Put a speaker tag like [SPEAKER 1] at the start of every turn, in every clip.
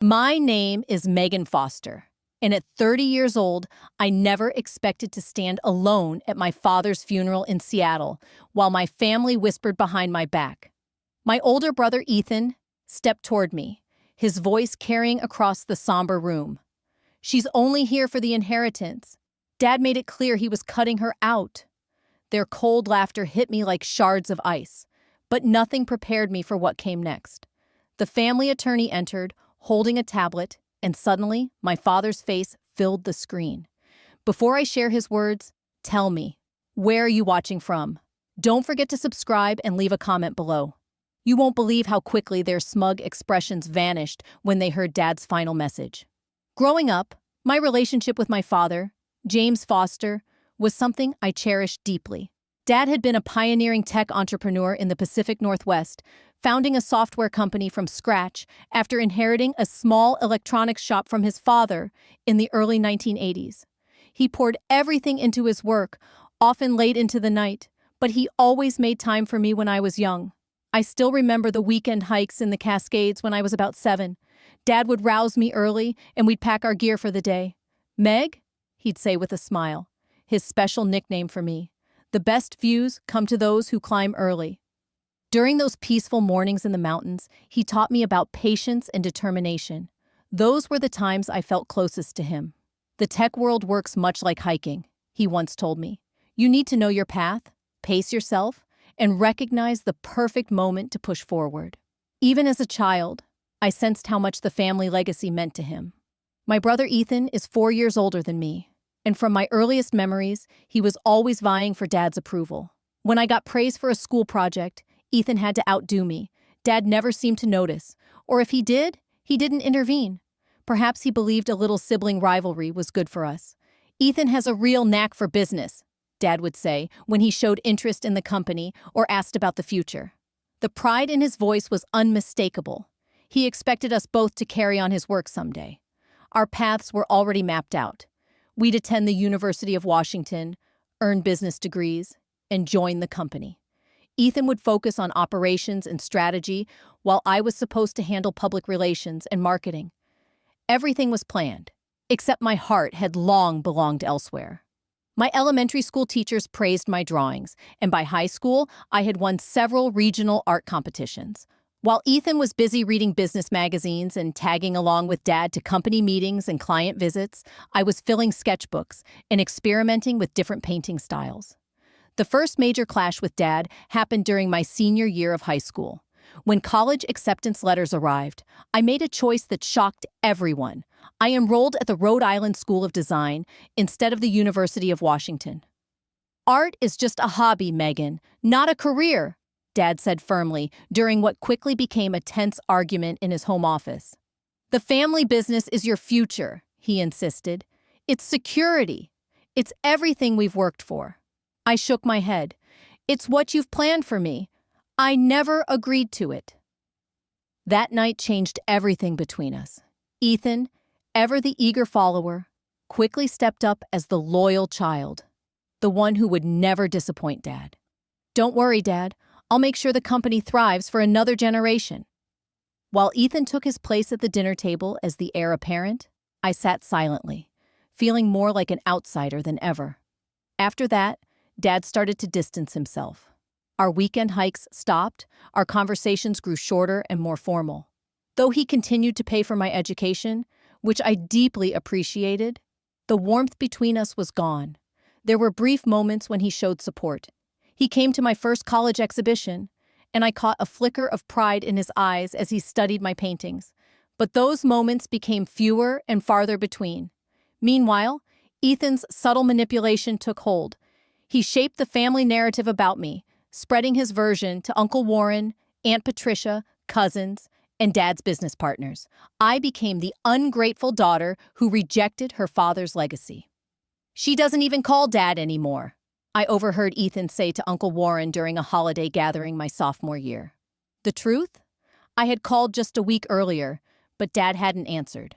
[SPEAKER 1] My name is Megan Foster, and at 30 years old, I never expected to stand alone at my father's funeral in Seattle while my family whispered behind my back. My older brother, Ethan, stepped toward me, his voice carrying across the somber room. "She's only here for the inheritance. Dad made it clear he was cutting her out." Their cold laughter hit me like shards of ice, but nothing prepared me for what came next. The family attorney entered, holding a tablet, and suddenly, my father's face filled the screen. Before I share his words, tell me, where are you watching from? Don't forget to subscribe and leave a comment below. You won't believe how quickly their smug expressions vanished when they heard Dad's final message. Growing up, my relationship with my father, James Foster, was something I cherished deeply. Dad had been a pioneering tech entrepreneur in the Pacific Northwest, founding a software company from scratch after inheriting a small electronics shop from his father in the early 1980s. He poured everything into his work, often late into the night, but he always made time for me when I was young. I still remember the weekend hikes in the Cascades when I was about 7. Dad would rouse me early, and we'd pack our gear for the day. "Meg," he'd say with a smile, his special nickname for me. "The best views come to those who climb early." During those peaceful mornings in the mountains, he taught me about patience and determination. Those were the times I felt closest to him. "The tech world works much like hiking," he once told me. "You need to know your path, pace yourself, and recognize the perfect moment to push forward." Even as a child, I sensed how much the family legacy meant to him. My brother Ethan is 4 years older than me, and from my earliest memories, he was always vying for Dad's approval. When I got praise for a school project, Ethan had to outdo me. Dad never seemed to notice, or if he did, he didn't intervene. Perhaps he believed a little sibling rivalry was good for us. "Ethan has a real knack for business," Dad would say when he showed interest in the company or asked about the future. The pride in his voice was unmistakable. He expected us both to carry on his work someday. Our paths were already mapped out. We'd attend the University of Washington, earn business degrees, and join the company. Ethan would focus on operations and strategy, while I was supposed to handle public relations and marketing. Everything was planned, except my heart had long belonged elsewhere. My elementary school teachers praised my drawings, and by high school, I had won several regional art competitions. While Ethan was busy reading business magazines and tagging along with Dad to company meetings and client visits, I was filling sketchbooks and experimenting with different painting styles. The first major clash with Dad happened during my senior year of high school. When college acceptance letters arrived, I made a choice that shocked everyone. I enrolled at the Rhode Island School of Design instead of the University of Washington. "Art is just a hobby, Megan, not a career," Dad said firmly during what quickly became a tense argument in his home office. "The family business is your future," he insisted. "It's security. It's everything we've worked for." I shook my head. "It's what you've planned for me. I never agreed to it." That night changed everything between us. Ethan, ever the eager follower, quickly stepped up as the loyal child, the one who would never disappoint Dad. "Don't worry, Dad. I'll make sure the company thrives for another generation." While Ethan took his place at the dinner table as the heir apparent, I sat silently, feeling more like an outsider than ever. After that, Dad started to distance himself. Our weekend hikes stopped, our conversations grew shorter and more formal. Though he continued to pay for my education, which I deeply appreciated, the warmth between us was gone. There were brief moments when he showed support. He came to my first college exhibition, and I caught a flicker of pride in his eyes as he studied my paintings. But those moments became fewer and farther between. Meanwhile, Ethan's subtle manipulation took hold. He shaped the family narrative about me, spreading his version to Uncle Warren, Aunt Patricia, cousins, and Dad's business partners. I became the ungrateful daughter who rejected her father's legacy. "She doesn't even call Dad anymore," I overheard Ethan say to Uncle Warren during a holiday gathering my sophomore year. The truth? I had called just a week earlier, but Dad hadn't answered.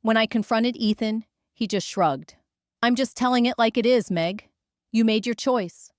[SPEAKER 1] When I confronted Ethan, he just shrugged. "I'm just telling it like it is, Meg. You made your choice."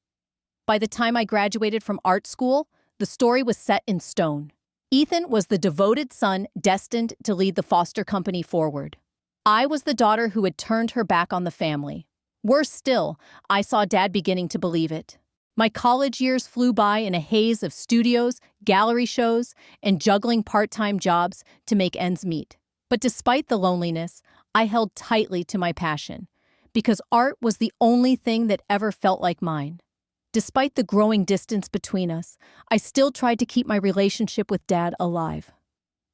[SPEAKER 1] By the time I graduated from art school, the story was set in stone. Ethan was the devoted son destined to lead the foster company forward. I was the daughter who had turned her back on the family. Worse still, I saw Dad beginning to believe it. My college years flew by in a haze of studios, gallery shows, and juggling part-time jobs to make ends meet. But despite the loneliness, I held tightly to my passion, because art was the only thing that ever felt like mine. Despite the growing distance between us, I still tried to keep my relationship with Dad alive.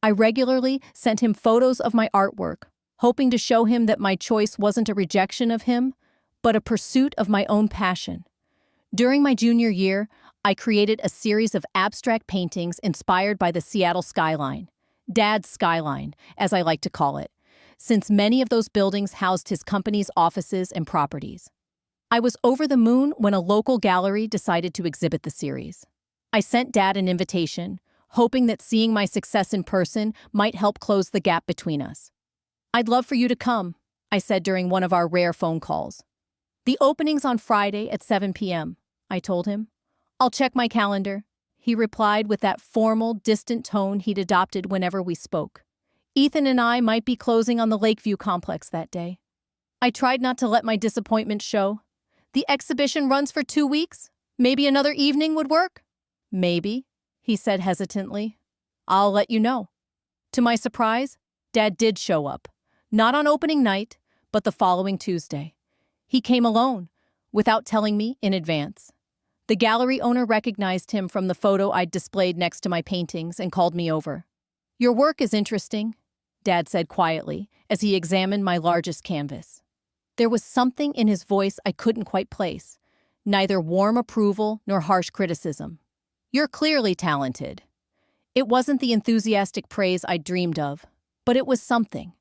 [SPEAKER 1] I regularly sent him photos of my artwork, hoping to show him that my choice wasn't a rejection of him, but a pursuit of my own passion. During my junior year, I created a series of abstract paintings inspired by the Seattle skyline, Dad's skyline, as I like to call it, since many of those buildings housed his company's offices and properties. I was over the moon when a local gallery decided to exhibit the series. I sent Dad an invitation, hoping that seeing my success in person might help close the gap between us. "I'd love for you to come," I said during one of our rare phone calls. "The opening's on Friday at 7 p.m., I told him. "I'll check my calendar," he replied with that formal, distant tone he'd adopted whenever we spoke. Ethan and I might be closing on the Lakeview complex that day. I tried not to let my disappointment show. "The exhibition runs for 2 weeks. Maybe another evening would work?" "Maybe," he said hesitantly. "I'll let you know." To my surprise, Dad did show up. Not on opening night, but the following Tuesday. He came alone, without telling me in advance. The gallery owner recognized him from the photo I'd displayed next to my paintings and called me over. "Your work is interesting," Dad said quietly as he examined my largest canvas. There was something in his voice I couldn't quite place, neither warm approval nor harsh criticism. "You're clearly talented." It wasn't the enthusiastic praise I'd dreamed of, but it was something.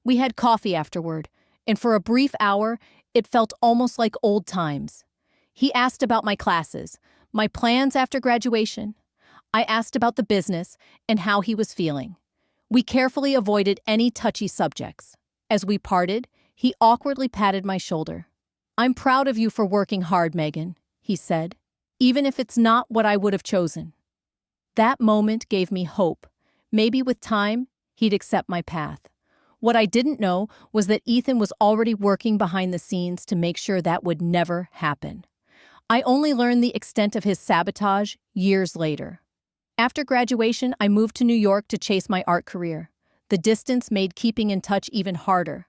[SPEAKER 1] We had coffee afterward, and for a brief hour, it felt almost like old times. He asked about my classes, my plans after graduation. I asked about the business and how he was feeling. We carefully avoided any touchy subjects. As we parted, he awkwardly patted my shoulder. "I'm proud of you for working hard, Megan," he said, "even if it's not what I would have chosen." That moment gave me hope. Maybe with time, he'd accept my path. What I didn't know was that Ethan was already working behind the scenes to make sure that would never happen. I only learned the extent of his sabotage years later. After graduation, I moved to New York to chase my art career. The distance made keeping in touch even harder.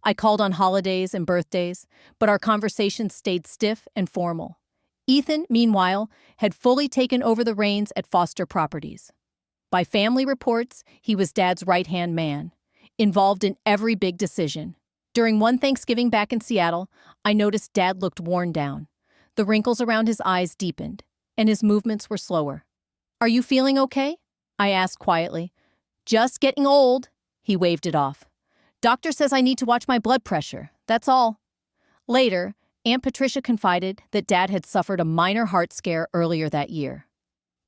[SPEAKER 1] I called on holidays and birthdays, but our conversations stayed stiff and formal. Ethan, meanwhile, had fully taken over the reins at Foster Properties. By family reports, he was Dad's right-hand man, involved in every big decision. During one Thanksgiving back in Seattle, I noticed Dad looked worn down. The wrinkles around his eyes deepened, and his movements were slower. "Are you feeling okay?" I asked quietly. "Just getting old," he waved it off. "Doctor says I need to watch my blood pressure, that's all." Later, Aunt Patricia confided that Dad had suffered a minor heart scare earlier that year.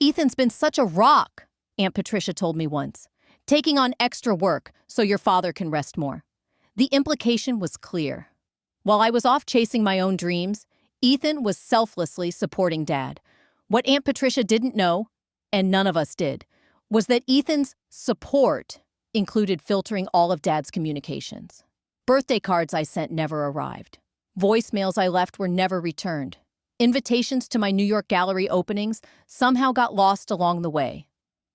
[SPEAKER 1] "Ethan's been such a rock," Aunt Patricia told me once, "taking on extra work so your father can rest more." The implication was clear. While I was off chasing my own dreams, Ethan was selflessly supporting Dad. What Aunt Patricia didn't know, and none of us did, was that Ethan's support included filtering all of Dad's communications. Birthday cards I sent never arrived. Voicemails I left were never returned. Invitations to my New York gallery openings somehow got lost along the way.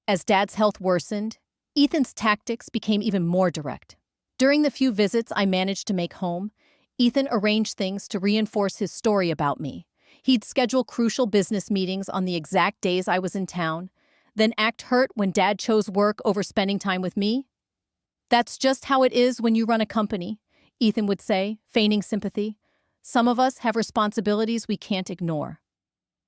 [SPEAKER 1] As Dad's health worsened, Ethan's tactics became even more direct. During the few visits I managed to make home, Ethan arranged things to reinforce his story about me. He'd schedule crucial business meetings on the exact days I was in town, then act hurt when Dad chose work over spending time with me. "That's just how it is when you run a company," Ethan would say, feigning sympathy. "Some of us have responsibilities we can't ignore."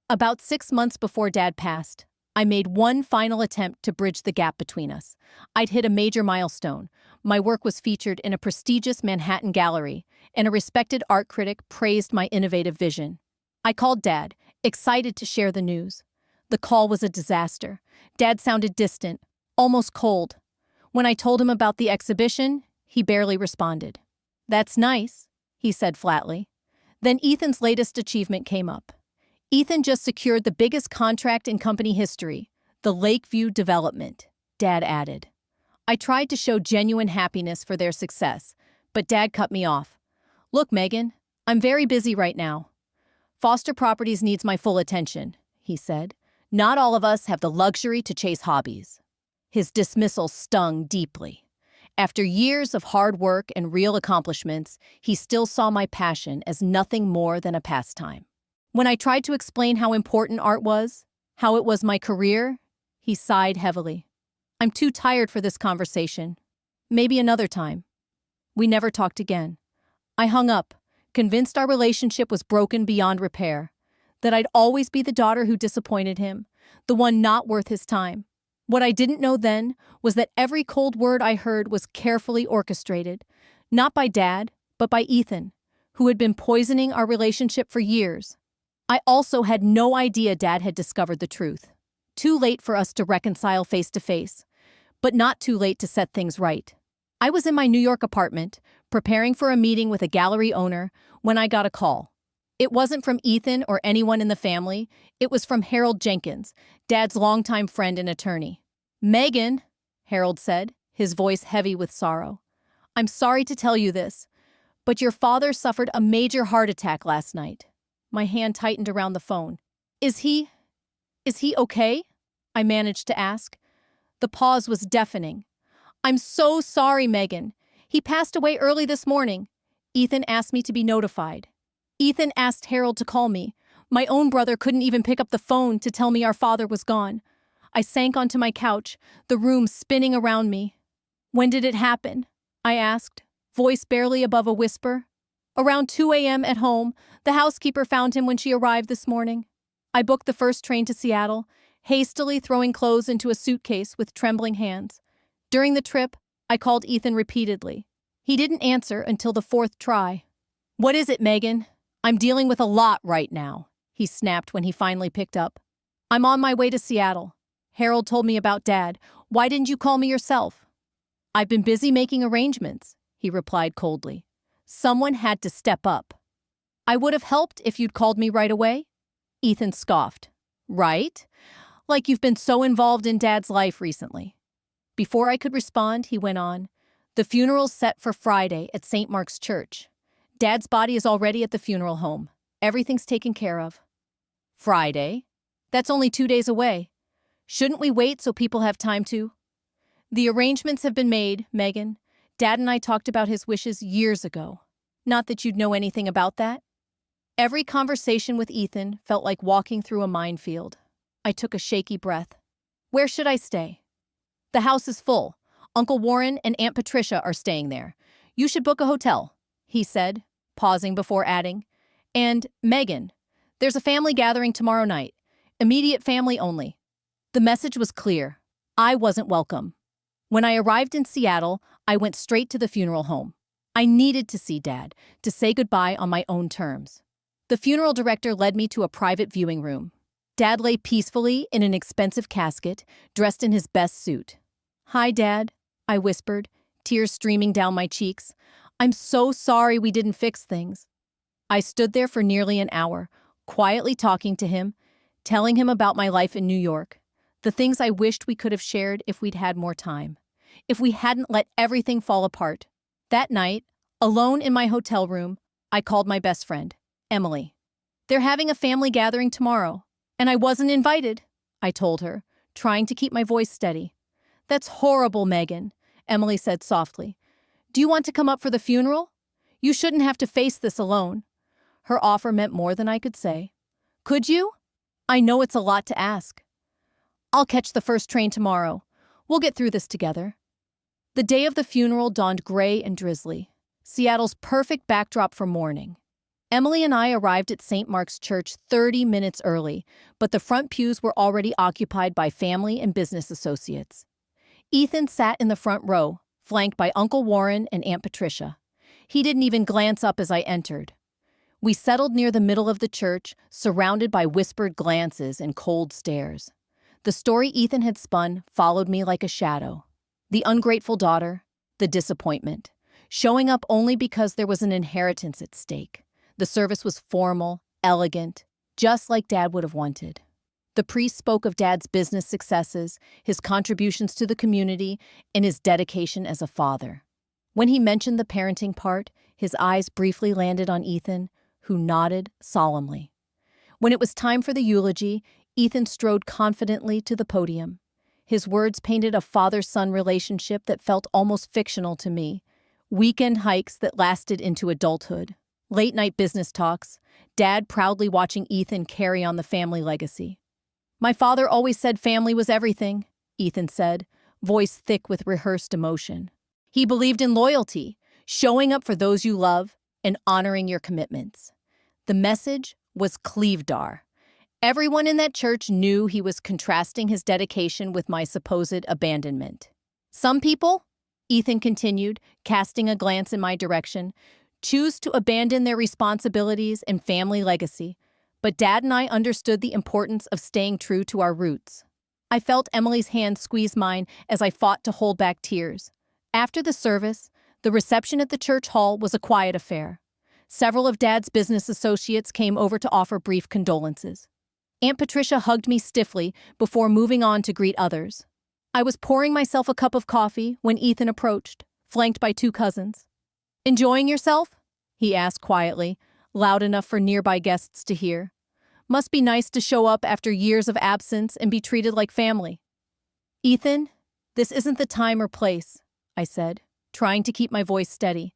[SPEAKER 1] About 6 months before Dad passed, I made one final attempt to bridge the gap between us. I'd hit a major milestone. My work was featured in a prestigious Manhattan gallery, and a respected art critic praised my innovative vision. I called Dad, excited to share the news. The call was a disaster. Dad sounded distant, almost cold. When I told him about the exhibition, he barely responded. "That's nice," he said flatly. Then Ethan's latest achievement came up. Ethan just secured the biggest contract in company history, the Lakeview development. Dad added. I tried to show genuine happiness for their success, but Dad cut me off. Look, Megan, I'm very busy right now. Foster Properties needs my full attention, he said. Not all of us have the luxury to chase hobbies. His dismissal stung deeply. After years of hard work and real accomplishments, he still saw my passion as nothing more than a pastime. When I tried to explain how important art was, how it was my career, he sighed heavily. I'm too tired for this conversation. Maybe another time. We never talked again. I hung up, convinced our relationship was broken beyond repair, that I'd always be the daughter who disappointed him, the one not worth his time. What I didn't know then was that every cold word I heard was carefully orchestrated, not by Dad, but by Ethan, who had been poisoning our relationship for years. I also had no idea Dad had discovered the truth. Too late for us to reconcile face to face, but not too late to set things right. I was in my New York apartment, preparing for a meeting with a gallery owner, when I got a call. It wasn't from Ethan or anyone in the family. It was from Harold Jenkins, Dad's longtime friend and attorney. Megan, Harold said, his voice heavy with sorrow. I'm sorry to tell you this, but your father suffered a major heart attack last night. My hand tightened around the phone. Is he okay? I managed to ask. The pause was deafening. I'm so sorry, Megan. He passed away early this morning. Ethan asked me to be notified. Ethan asked Harold to call me. My own brother couldn't even pick up the phone to tell me our father was gone. I sank onto my couch, the room spinning around me. When did it happen? I asked, voice barely above a whisper. Around 2 a.m. at home, the housekeeper found him when she arrived this morning. I booked the first train to Seattle, hastily throwing clothes into a suitcase with trembling hands. During the trip, I called Ethan repeatedly. He didn't answer until the fourth try. What is it, Megan? I'm dealing with a lot right now, he snapped when he finally picked up. I'm on my way to Seattle. Harold told me about Dad. Why didn't you call me yourself? I've been busy making arrangements, he replied coldly. Someone had to step up. I would have helped if you'd called me right away. Ethan scoffed. Right? Like you've been so involved in Dad's life recently. Before I could respond, he went on. The funeral's set for Friday at St. Mark's Church. Dad's body is already at the funeral home. Everything's taken care of. Friday? That's only 2 days away. Shouldn't we wait so people have time to? The arrangements have been made, Megan. Dad and I talked about his wishes years ago. Not that you'd know anything about that. Every conversation with Ethan felt like walking through a minefield. I took a shaky breath. Where should I stay? The house is full. Uncle Warren and Aunt Patricia are staying there. You should book a hotel, he said, pausing before adding. And, Megan, there's a family gathering tomorrow night. Immediate family only. The message was clear. I wasn't welcome. When I arrived in Seattle, I went straight to the funeral home. I needed to see Dad, to say goodbye on my own terms. The funeral director led me to a private viewing room. Dad lay peacefully in an expensive casket, dressed in his best suit. Hi, Dad, I whispered, tears streaming down my cheeks. I'm so sorry we didn't fix things. I stood there for nearly an hour, quietly talking to him, telling him about my life in New York, the things I wished we could have shared if we'd had more time, if we hadn't let everything fall apart. That night, alone in my hotel room, I called my best friend, Emily. They're having a family gathering tomorrow, and I wasn't invited, I told her, trying to keep my voice steady. That's horrible, Megan, Emily said softly. Do you want to come up for the funeral? You shouldn't have to face this alone. Her offer meant more than I could say. Could you? I know it's a lot to ask. I'll catch the first train tomorrow. We'll get through this together. The day of the funeral dawned gray and drizzly, Seattle's perfect backdrop for mourning. Emily and I arrived at St. Mark's Church 30 minutes early, but the front pews were already occupied by family and business associates. Ethan sat in the front row, flanked by Uncle Warren and Aunt Patricia. He didn't even glance up as I entered. We settled near the middle of the church, surrounded by whispered glances and cold stares. The story Ethan had spun followed me like a shadow. The ungrateful daughter, the disappointment, showing up only because there was an inheritance at stake. The service was formal, elegant, just like Dad would have wanted. The priest spoke of Dad's business successes, his contributions to the community, and his dedication as a father. When he mentioned the parenting part, his eyes briefly landed on Ethan, who nodded solemnly. When it was time for the eulogy, Ethan strode confidently to the podium. His words painted a father-son relationship that felt almost fictional to me. Weekend hikes that lasted into adulthood. Late-night business talks. Dad proudly watching Ethan carry on the family legacy. "My father always said family was everything," Ethan said, voice thick with rehearsed emotion. "He believed in loyalty, showing up for those you love, and honoring your commitments." The message was Cleavdar. Everyone in that church knew he was contrasting his dedication with my supposed abandonment. "Some people," Ethan continued, casting a glance in my direction, "choose to abandon their responsibilities and family legacy, but Dad and I understood the importance of staying true to our roots." I felt Emily's hand squeeze mine as I fought to hold back tears. After the service, the reception at the church hall was a quiet affair. Several of Dad's business associates came over to offer brief condolences. Aunt Patricia hugged me stiffly before moving on to greet others. I was pouring myself a cup of coffee when Ethan approached, flanked by 2 cousins. "Enjoying yourself?" he asked quietly, loud enough for nearby guests to hear. "Must be nice to show up after years of absence and be treated like family." "Ethan, this isn't the time or place," I said, trying to keep my voice steady.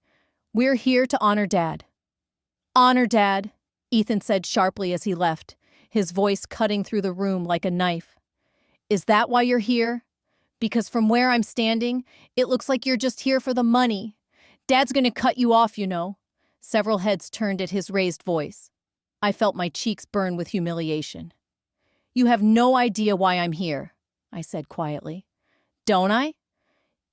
[SPEAKER 1] "We're here to honor Dad." "Honor Dad," Ethan said sharply as he left, his voice cutting through the room like a knife. "Is that why you're here? Because from where I'm standing, it looks like you're just here for the money. Dad's gonna cut you off, you know." Several heads turned at his raised voice. I felt my cheeks burn with humiliation. "You have no idea why I'm here," I said quietly. "Don't I?"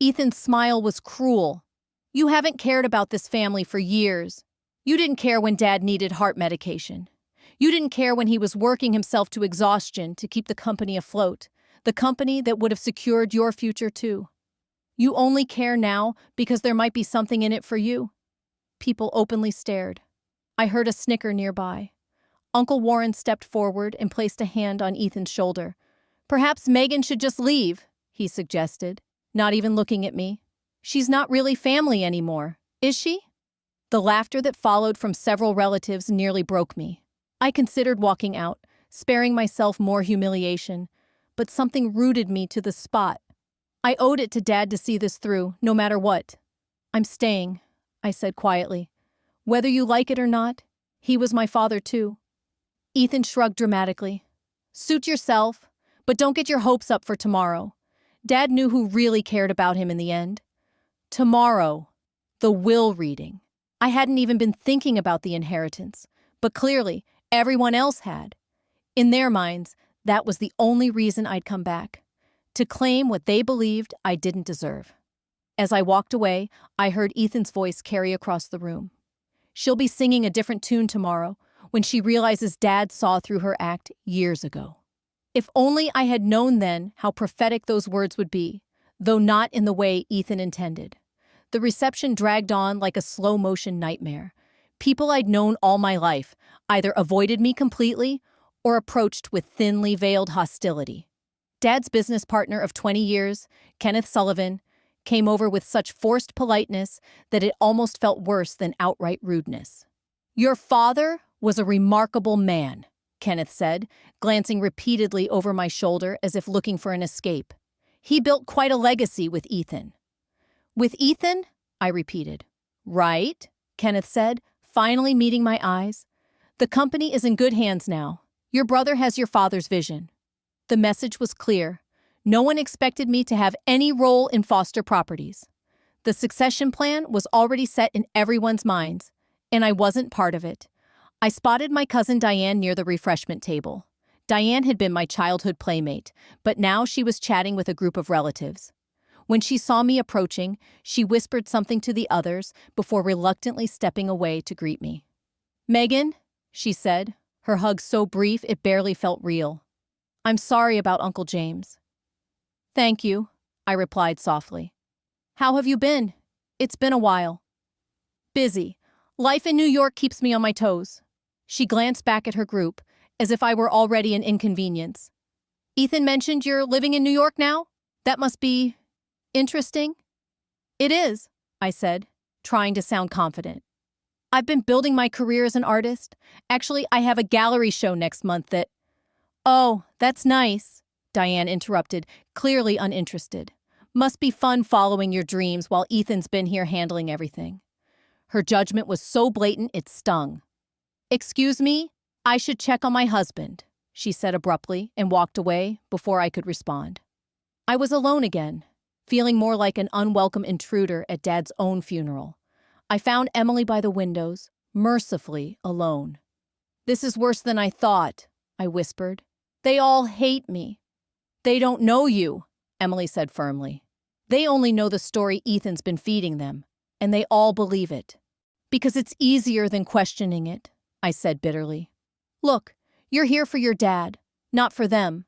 [SPEAKER 1] Ethan's smile was cruel. "You haven't cared about this family for years. You didn't care when Dad needed heart medication. You didn't care when he was working himself to exhaustion to keep the company afloat, the company that would have secured your future too. You only care now because there might be something in it for you." People openly stared. I heard a snicker nearby. Uncle Warren stepped forward and placed a hand on Ethan's shoulder. "Perhaps Megan should just leave," he suggested, not even looking at me. "She's not really family anymore, is she?" The laughter that followed from several relatives nearly broke me. I considered walking out, sparing myself more humiliation, but something rooted me to the spot. I owed it to Dad to see this through, no matter what. "I'm staying," I said quietly. "Whether you like it or not, he was my father too." Ethan shrugged dramatically. "Suit yourself, but don't get your hopes up for tomorrow. Dad knew who really cared about him in the end. Tomorrow, the will reading. I hadn't even been thinking about the inheritance, but clearly, everyone else had. In their minds, that was the only reason I'd come back, to claim what they believed I didn't deserve." As I walked away, I heard Ethan's voice carry across the room. "She'll be singing a different tune tomorrow when she realizes Dad saw through her act years ago." If only I had known then how prophetic those words would be, though not in the way Ethan intended. The reception dragged on like a slow-motion nightmare. People I'd known all my life either avoided me completely or approached with thinly veiled hostility. Dad's business partner of 20 years, Kenneth Sullivan, came over with such forced politeness that it almost felt worse than outright rudeness. "Your father was a remarkable man," Kenneth said, glancing repeatedly over my shoulder as if looking for an escape. "He built quite a legacy with Ethan." "With Ethan?" I repeated. "Right," Kenneth said, finally meeting my eyes. "The company is in good hands now. Your brother has your father's vision." The message was clear. No one expected me to have any role in Foster Properties. The succession plan was already set in everyone's minds, and I wasn't part of it. I spotted my cousin Diane near the refreshment table. Diane had been my childhood playmate, but now she was chatting with a group of relatives. When she saw me approaching, she whispered something to the others before reluctantly stepping away to greet me. "Megan," she said, her hug so brief it barely felt real. "I'm sorry about Uncle James." "Thank you," I replied softly. "How have you been? It's been a while." "Busy. Life in New York keeps me on my toes." She glanced back at her group, as if I were already an inconvenience. Ethan mentioned you're living in New York now? That must be interesting. It is, I said, trying to sound confident. I've been building my career as an artist. Actually, I have a gallery show next month that— Oh, that's nice, Diane interrupted, clearly uninterested. Must be fun following your dreams while Ethan's been here handling everything. Her judgment was so blatant it stung. Excuse me, I should check on my husband, she said abruptly and walked away before I could respond. I was alone again, feeling more like an unwelcome intruder at Dad's own funeral. I found Emily by the windows, mercifully alone. This is worse than I thought, I whispered. They all hate me. They don't know you, Emily said firmly. They only know the story Ethan's been feeding them, and they all believe it. Because it's easier than questioning it, I said bitterly. Look, you're here for your dad, not for them,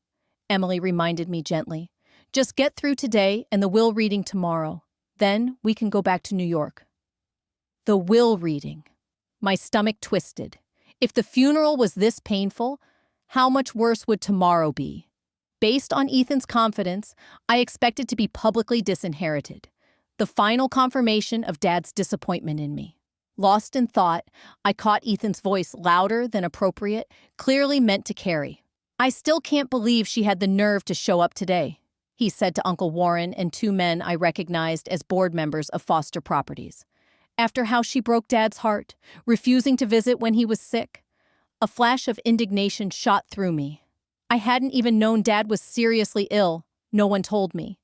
[SPEAKER 1] Emily reminded me gently. Just get through today and the will reading tomorrow. Then we can go back to New York. The will reading. My stomach twisted. If the funeral was this painful, how much worse would tomorrow be? Based on Ethan's confidence, I expected to be publicly disinherited. The final confirmation of Dad's disappointment in me. Lost in thought, I caught Ethan's voice louder than appropriate, clearly meant to carry. I still can't believe she had the nerve to show up today, he said to Uncle Warren and two men I recognized as board members of Foster Properties. After how she broke Dad's heart, refusing to visit when he was sick. A flash of indignation shot through me. I hadn't even known Dad was seriously ill, no one told me.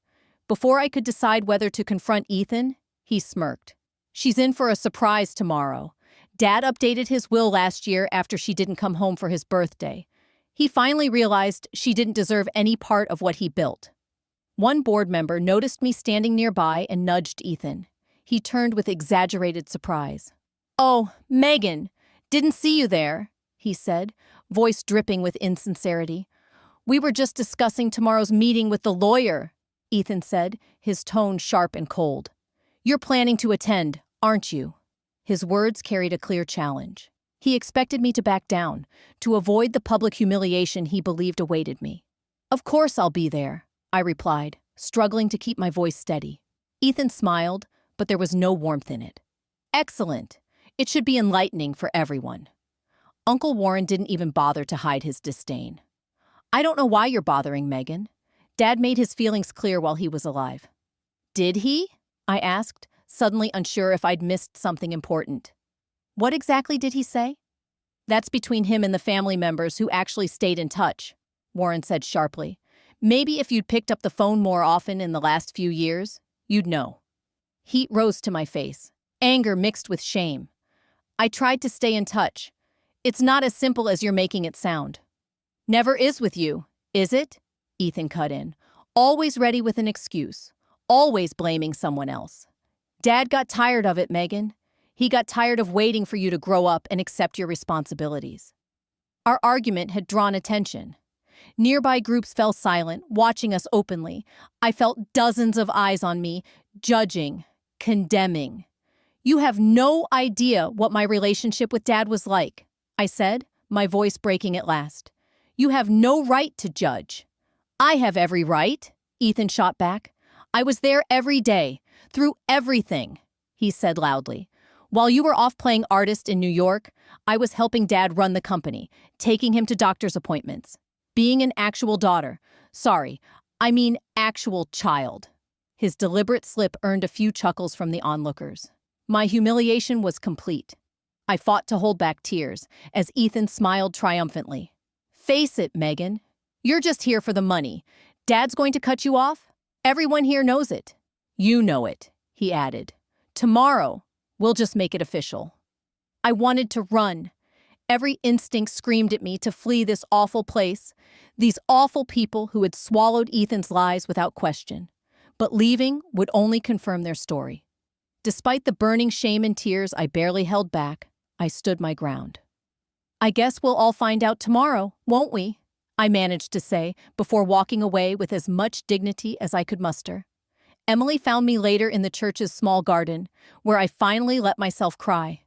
[SPEAKER 1] Before I could decide whether to confront Ethan, he smirked. She's in for a surprise tomorrow. Dad updated his will last year after she didn't come home for his birthday. He finally realized she didn't deserve any part of what he built. One board member noticed me standing nearby and nudged Ethan. He turned with exaggerated surprise. Oh, Megan, didn't see you there, he said, voice dripping with insincerity. We were just discussing tomorrow's meeting with the lawyer, Ethan said, his tone sharp and cold. You're planning to attend, aren't you? His words carried a clear challenge. He expected me to back down, to avoid the public humiliation he believed awaited me. Of course I'll be there, I replied, struggling to keep my voice steady. Ethan smiled, but there was no warmth in it. Excellent. It should be enlightening for everyone. Uncle Warren didn't even bother to hide his disdain. I don't know why you're bothering Megan. Dad made his feelings clear while he was alive. Did he? I asked, suddenly unsure if I'd missed something important. What exactly did he say? That's between him and the family members who actually stayed in touch, Warren said sharply. Maybe if you'd picked up the phone more often in the last few years, you'd know. Heat rose to my face, anger mixed with shame. I tried to stay in touch. It's not as simple as you're making it sound. Never is with you, is it? Ethan cut in, always ready with an excuse, always blaming someone else. Dad got tired of it, Megan. He got tired of waiting for you to grow up and accept your responsibilities. Our argument had drawn attention. Nearby groups fell silent, watching us openly. I felt dozens of eyes on me, judging, condemning. You have no idea what my relationship with Dad was like, I said, my voice breaking at last. You have no right to judge. I have every right, Ethan shot back. I was there every day, through everything, he said loudly. While you were off playing artist in New York, I was helping Dad run the company, taking him to doctor's appointments, being an actual daughter. Sorry, I mean actual child. His deliberate slip earned a few chuckles from the onlookers. My humiliation was complete. I fought to hold back tears as Ethan smiled triumphantly. Face it, Megan. You're just here for the money. Dad's going to cut you off? Everyone here knows it. You know it, he added. Tomorrow, we'll just make it official. I wanted to run. Every instinct screamed at me to flee this awful place, these awful people who had swallowed Ethan's lies without question. But leaving would only confirm their story. Despite the burning shame and tears I barely held back, I stood my ground. I guess we'll all find out tomorrow, won't we? I managed to say, before walking away with as much dignity as I could muster. Emily found me later in the church's small garden, where I finally let myself cry.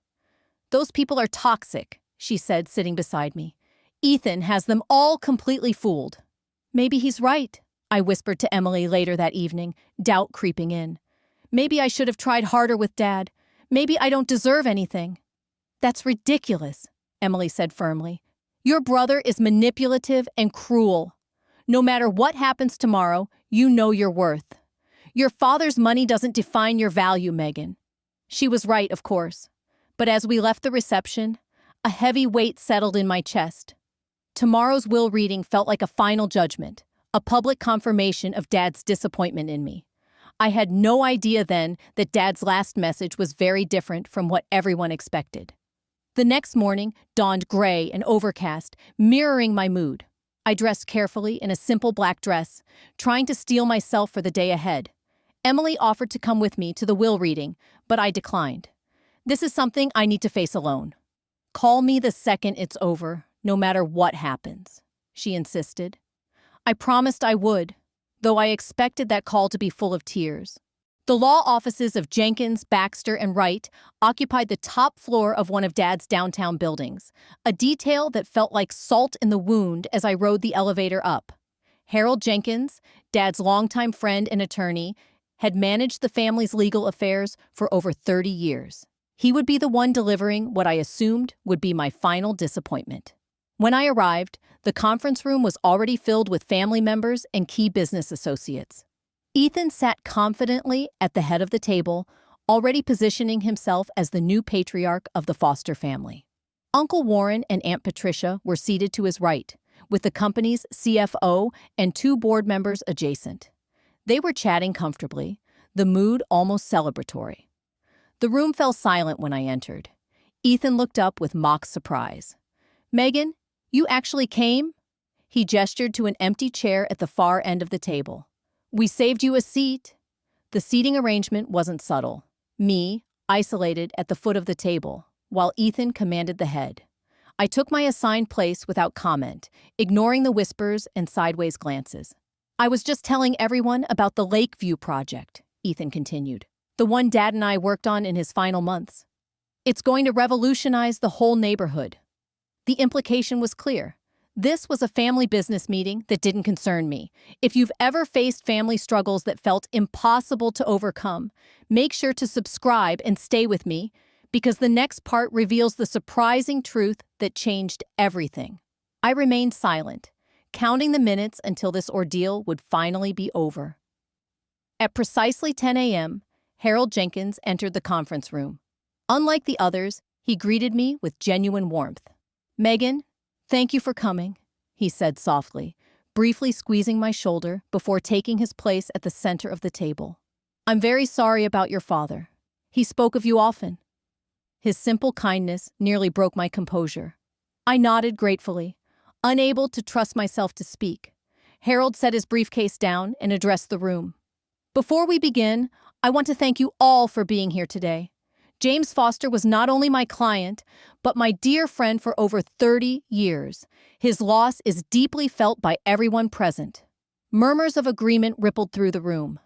[SPEAKER 1] Those people are toxic, she said, sitting beside me. Ethan has them all completely fooled. Maybe he's right, I whispered to Emily later that evening, doubt creeping in. Maybe I should have tried harder with Dad. Maybe I don't deserve anything. That's ridiculous, Emily said firmly. Your brother is manipulative and cruel. No matter what happens tomorrow, you know your worth. Your father's money doesn't define your value, Megan. She was right, of course. But as we left the reception, a heavy weight settled in my chest. Tomorrow's will reading felt like a final judgment, a public confirmation of Dad's disappointment in me. I had no idea then that Dad's last message was very different from what everyone expected. The next morning dawned gray and overcast, mirroring my mood. I dressed carefully in a simple black dress, trying to steel myself for the day ahead. Emily offered to come with me to the will reading, but I declined. This is something I need to face alone. Call me the second it's over, no matter what happens, she insisted. I promised I would, though I expected that call to be full of tears. The law offices of Jenkins, Baxter, and Wright occupied the top floor of one of Dad's downtown buildings, a detail that felt like salt in the wound as I rode the elevator up. Harold Jenkins, Dad's longtime friend and attorney, had managed the family's legal affairs for over 30 years. He would be the one delivering what I assumed would be my final disappointment. When I arrived, the conference room was already filled with family members and key business associates. Ethan sat confidently at the head of the table, already positioning himself as the new patriarch of the Foster family. Uncle Warren and Aunt Patricia were seated to his right, with the company's CFO and 2 board members adjacent. They were chatting comfortably, the mood almost celebratory. The room fell silent when I entered. Ethan looked up with mock surprise. "Megan, you actually came?" He gestured to an empty chair at the far end of the table. "We saved you a seat." The seating arrangement wasn't subtle. Me, isolated at the foot of the table, while Ethan commanded the head. I took my assigned place without comment, ignoring the whispers and sideways glances. "I was just telling everyone about the Lakeview project," Ethan continued. "The one Dad and I worked on in his final months. It's going to revolutionize the whole neighborhood." The implication was clear. This was a family business meeting that didn't concern me. If you've ever faced family struggles that felt impossible to overcome, make sure to subscribe and stay with me, because the next part reveals the surprising truth that changed everything. I remained silent, counting the minutes until this ordeal would finally be over. At precisely 10 a.m., Harold Jenkins entered the conference room. Unlike the others, he greeted me with genuine warmth. "Megan, thank you for coming," he said softly, briefly squeezing my shoulder before taking his place at the center of the table. "I'm very sorry about your father. He spoke of you often." His simple kindness nearly broke my composure. I nodded gratefully, unable to trust myself to speak. Harold set his briefcase down and addressed the room. "Before we begin, I want to thank you all for being here today. James Foster was not only my client, but my dear friend for over 30 years. His loss is deeply felt by everyone present." Murmurs of agreement rippled through the room.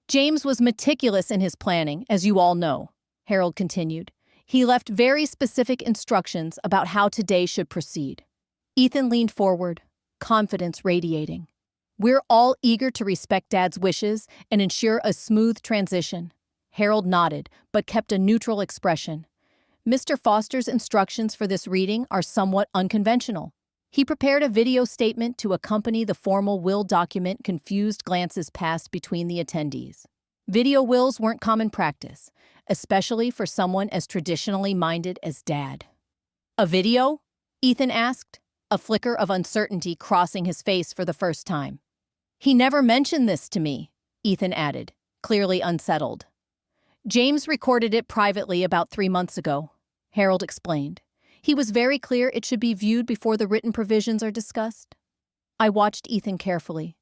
[SPEAKER 1] "James was meticulous in his planning, as you all know," Harold continued. "He left very specific instructions about how today should proceed." Ethan leaned forward, confidence radiating. "We're all eager to respect Dad's wishes and ensure a smooth transition." Harold nodded, but kept a neutral expression. "Mr. Foster's instructions for this reading are somewhat unconventional. He prepared a video statement to accompany the formal will document. Confused glances passed between the attendees. Video wills weren't common practice, especially for someone as traditionally minded as Dad. "A video?" Ethan asked, a flicker of uncertainty crossing his face for the first time. "He never mentioned this to me," Ethan added, clearly unsettled. "James recorded it privately about 3 months ago," Harold explained. "He was very clear it should be viewed before the written provisions are discussed." I watched Ethan carefully.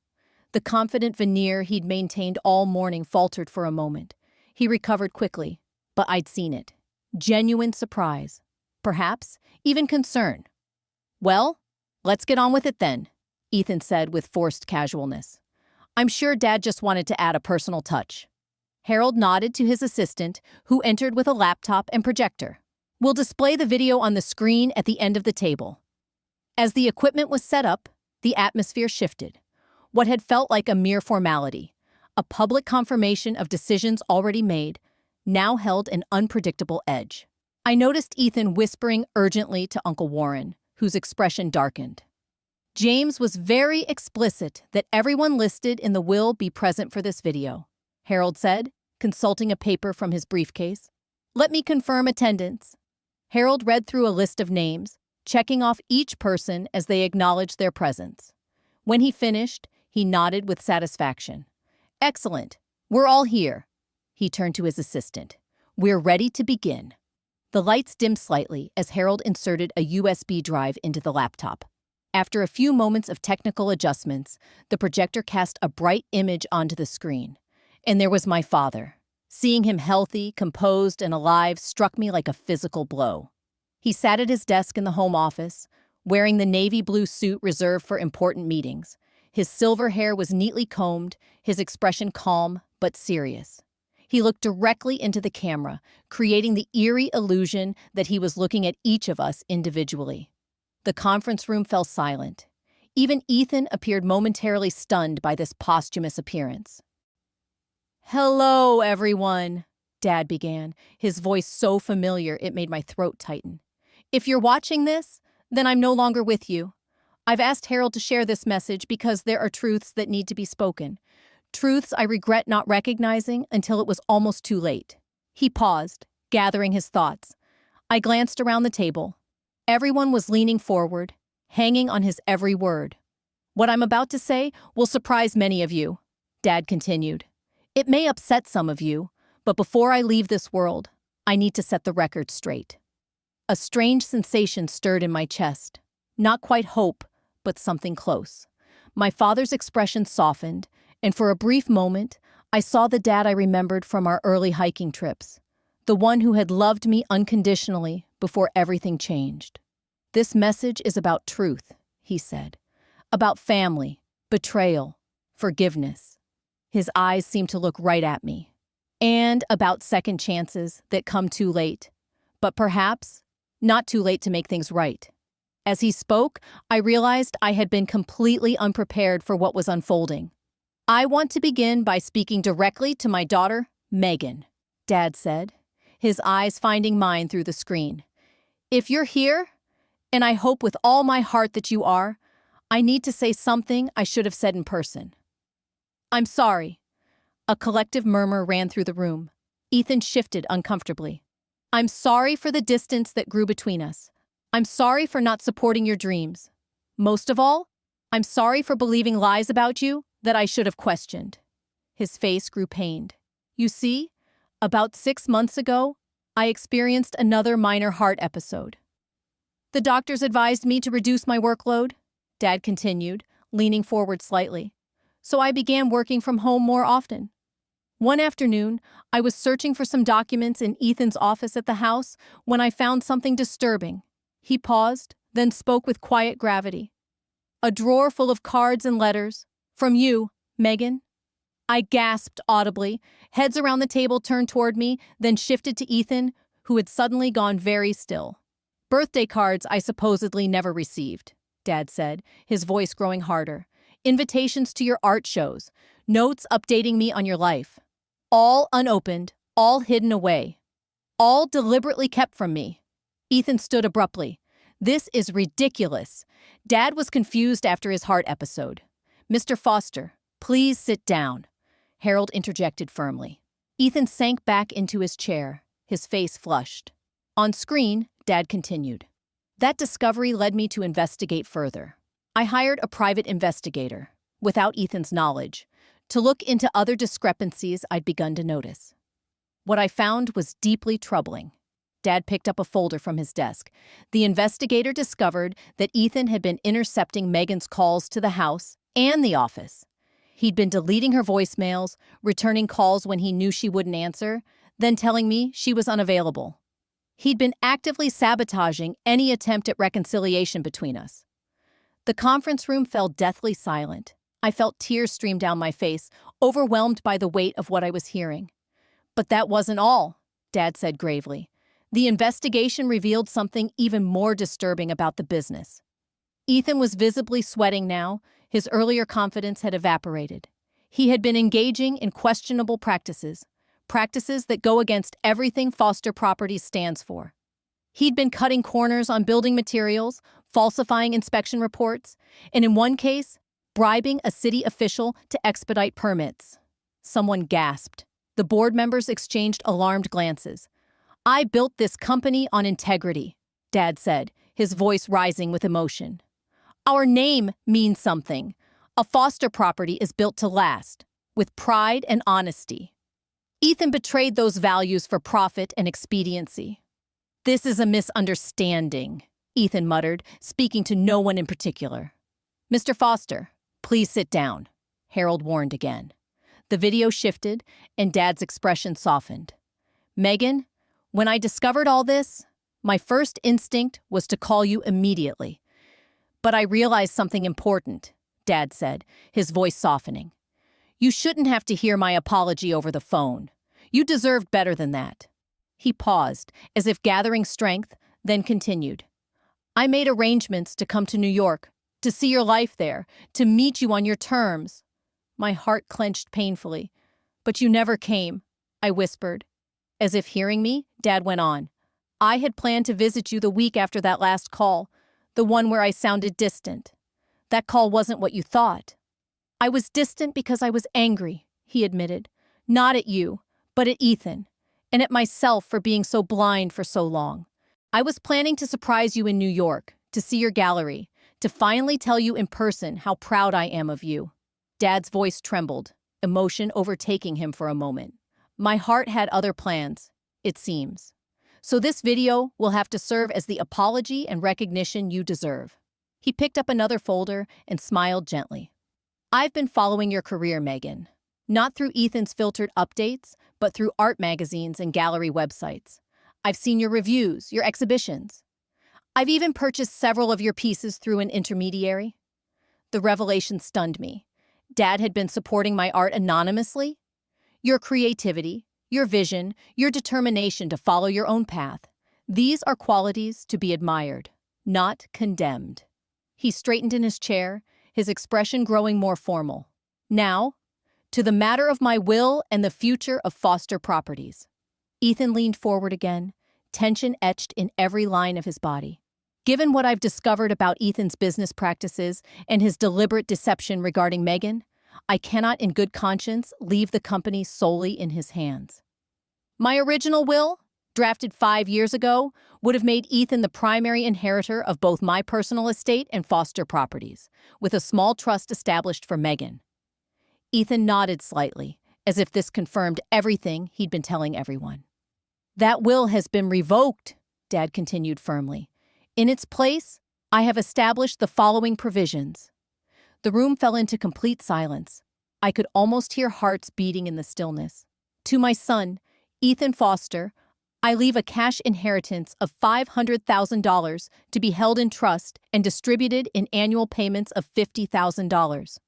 [SPEAKER 1] The confident veneer he'd maintained all morning faltered for a moment. He recovered quickly, but I'd seen it. Genuine surprise. Perhaps even concern. "Well, let's get on with it then," Ethan said with forced casualness. "I'm sure Dad just wanted to add a personal touch." Harold nodded to his assistant, who entered with a laptop and projector. "We'll display the video on the screen at the end of the table." As the equipment was set up, the atmosphere shifted. What had felt like a mere formality, a public confirmation of decisions already made, now held an unpredictable edge. I noticed Ethan whispering urgently to Uncle Warren, whose expression darkened. James was very explicit that everyone listed in the will be present for this video, Harold said, consulting a paper from his briefcase. Let me confirm attendance. Harold read through a list of names, checking off each person as they acknowledged their presence. When he finished, he nodded with satisfaction. Excellent. We're all here. He turned to his assistant. We're ready to begin. The lights dimmed slightly as Harold inserted a USB drive into the laptop. After a few moments of technical adjustments, the projector cast a bright image onto the screen. And there was my father. Seeing him healthy, composed, and alive struck me like a physical blow. He sat at his desk in the home office, wearing the navy blue suit reserved for important meetings. His silver hair was neatly combed, his expression calm but serious. He looked directly into the camera, creating the eerie illusion that he was looking at each of us individually. The conference room fell silent. Even Ethan appeared momentarily stunned by this posthumous appearance. "Hello, everyone," Dad began, his voice so familiar it made my throat tighten. "If you're watching this, then I'm no longer with you. I've asked Harold to share this message because there are truths that need to be spoken. Truths I regret not recognizing until it was almost too late." He paused, gathering his thoughts. I glanced around the table. Everyone was leaning forward, hanging on his every word. "What I'm about to say will surprise many of you," Dad continued. "It may upset some of you, but before I leave this world, I need to set the record straight." A strange sensation stirred in my chest. Not quite hope, but something close. My father's expression softened, and for a brief moment, I saw the dad I remembered from our early hiking trips, the one who had loved me unconditionally before everything changed. "This message is about truth," he said, "about family, betrayal, forgiveness." His eyes seemed to look right at me. "And about second chances that come too late, but perhaps not too late to make things right." As he spoke, I realized I had been completely unprepared for what was unfolding. "I want to begin by speaking directly to my daughter, Megan," Dad said, his eyes finding mine through the screen. "If you're here, and I hope with all my heart that you are, I need to say something I should have said in person. I'm sorry." A collective murmur ran through the room. Ethan shifted uncomfortably. "I'm sorry for the distance that grew between us. I'm sorry for not supporting your dreams. Most of all, I'm sorry for believing lies about you that I should have questioned." His face grew pained. "You see, about 6 months ago, I experienced another minor heart episode. The doctors advised me to reduce my workload," Dad continued, leaning forward slightly. "So I began working from home more often. One afternoon, I was searching for some documents in Ethan's office at the house when I found something disturbing." He paused, then spoke with quiet gravity. "A drawer full of cards and letters. From you, Megan." I gasped audibly. Heads around the table turned toward me, then shifted to Ethan, who had suddenly gone very still. "Birthday cards I supposedly never received," Dad said, his voice growing harder. "Invitations to your art shows. Notes updating me on your life. All unopened, all hidden away. All deliberately kept from me." Ethan stood abruptly. "This is ridiculous." Dad was confused after his heart episode. "Mr. Foster, please sit down," Harold interjected firmly. Ethan sank back into his chair, his face flushed. On screen, Dad continued. "That discovery led me to investigate further. I hired a private investigator, without Ethan's knowledge, to look into other discrepancies I'd begun to notice. What I found was deeply troubling." Dad picked up a folder from his desk. The investigator discovered that Ethan had been intercepting Megan's calls to the house and the office. He'd been deleting her voicemails, returning calls when he knew she wouldn't answer, then telling me she was unavailable. He'd been actively sabotaging any attempt at reconciliation between us. The conference room fell deathly silent. I felt tears stream down my face, overwhelmed by the weight of what I was hearing. "But that wasn't all," Dad said gravely. "The investigation revealed something even more disturbing about the business." Ethan was visibly sweating now, His earlier confidence had evaporated. He had been engaging in questionable practices that go against everything Foster Properties stands for. He'd been cutting corners on building materials, falsifying inspection reports, and in one case, bribing a city official to expedite permits. Someone gasped. The board members exchanged alarmed glances. "I built this company on integrity," Dad said, his voice rising with emotion. "Our name means something. A Foster property is built to last, with pride and honesty. Ethan betrayed those values for profit and expediency." "This is a misunderstanding," Ethan muttered, speaking to no one in particular. "Mr. Foster, please sit down," Harold warned again. The video shifted, and Dad's expression softened. "Megan, when I discovered all this, my first instinct was to call you immediately. But I realized something important," Dad said, his voice softening. "You shouldn't have to hear my apology over the phone. You deserved better than that." He paused, as if gathering strength, then continued. "I made arrangements to come to New York, to see your life there, to meet you on your terms." My heart clenched painfully. "But you never came," I whispered. As if hearing me, Dad went on. "I had planned to visit you the week after that last call, the one where I sounded distant. That call wasn't what you thought." "I was distant because I was angry," he admitted. "Not at you, but at Ethan, and at myself for being so blind for so long. I was planning to surprise you in New York, to see your gallery, to finally tell you in person how proud I am of you." Dad's voice trembled, emotion overtaking him for a moment. "My heart had other plans, it seems. So this video will have to serve as the apology and recognition you deserve." He picked up another folder and smiled gently. "I've been following your career, Megan. Not through Ethan's filtered updates, but through art magazines and gallery websites. I've seen your reviews, your exhibitions. I've even purchased several of your pieces through an intermediary." The revelation stunned me. Dad had been supporting my art anonymously? Your creativity, your vision, your determination to follow your own path. These are qualities to be admired, not condemned. He straightened in his chair, his expression growing more formal. "Now, to the matter of my will and the future of Foster Properties." Ethan leaned forward again, tension etched in every line of his body. "Given what I've discovered about Ethan's business practices and his deliberate deception regarding Megan, I cannot in good conscience leave the company solely in his hands. My original will, drafted 5 years ago, would have made Ethan the primary inheritor of both my personal estate and Foster Properties, with a small trust established for Megan." Ethan nodded slightly, as if this confirmed everything he'd been telling everyone. "That will has been revoked," Dad continued firmly. "In its place, I have established the following provisions." The room fell into complete silence. I could almost hear hearts beating in the stillness. "To my son, Ethan Foster, I leave a cash inheritance of $500,000 to be held in trust and distributed in annual payments of $50,000.